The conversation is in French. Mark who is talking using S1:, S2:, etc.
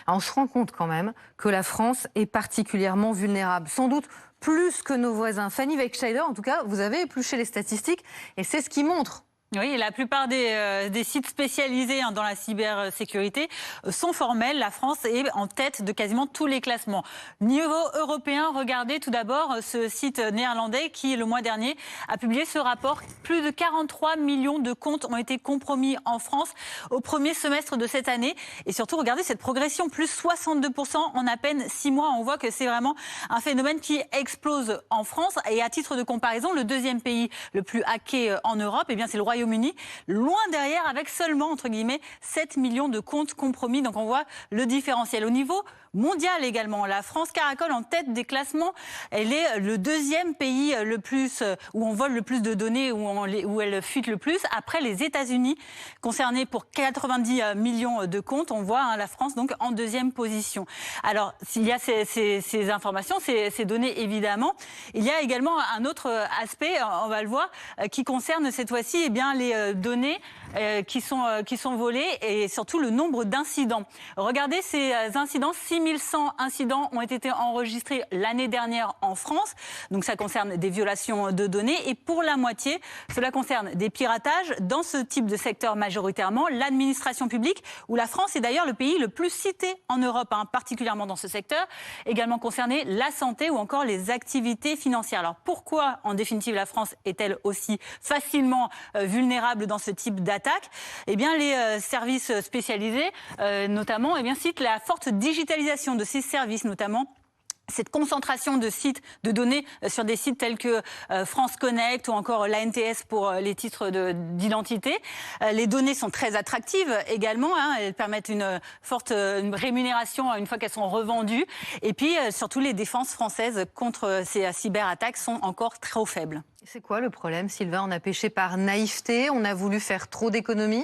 S1: Alors, on se rend compte quand même que la France est particulièrement vulnérable, sans doute plus que nos voisins. Fanny Weichscheider, en tout cas, vous avez épluché les statistiques et c'est ce qui montre.
S2: Oui, la plupart des sites spécialisés dans la cybersécurité sont formels. La France est en tête de quasiment tous les classements. Niveau européen, regardez tout d'abord ce site néerlandais qui, le mois dernier, a publié ce rapport. Plus de 43 millions de comptes ont été compromis en France au premier semestre de cette année. Et surtout, regardez cette progression, plus 62% en à peine 6 mois. On voit que c'est vraiment un phénomène qui explose en France. Et à titre de comparaison, le deuxième pays le plus hacké en Europe, eh bien, c'est le Royaume-Uni, loin derrière, avec seulement, entre guillemets, 7 millions de comptes compromis. Donc on voit le différentiel. Au niveau mondial également, la France caracole en tête des classements. Elle est le deuxième pays le plus, où on vole le plus de données, où elle fuite le plus, après les États-Unis, concernés pour 90 millions de comptes. On voit la France donc en deuxième position. Alors, s'il y a ces informations, ces données évidemment, il y a également un autre aspect, on va le voir, qui concerne cette fois-ci les données qui sont volées et surtout le nombre d'incidents. Regardez ces incidents, 6100 incidents ont été enregistrés l'année dernière en France. Donc ça concerne des violations de données et pour la moitié, cela concerne des piratages dans ce type de secteur majoritairement, l'administration publique, où la France est d'ailleurs le pays le plus cité en Europe, particulièrement dans ce secteur. Également concerné la santé ou encore les activités financières. Alors pourquoi en définitive la France est-elle aussi facilement vulnérables dans ce type d'attaque? Eh bien, les services spécialisés, notamment, citent la forte digitalisation de ces services, notamment cette concentration de sites, de données sur des sites tels que France Connect ou encore l'ANTS pour les titres d'identité. Les données sont très attractives également. Elles permettent une forte rémunération une fois qu'elles sont revendues. Et puis, surtout, les défenses françaises contre ces cyberattaques sont encore trop faibles.
S1: C'est quoi le problème, Sylvain? On a péché par naïveté, on a voulu faire trop d'économies?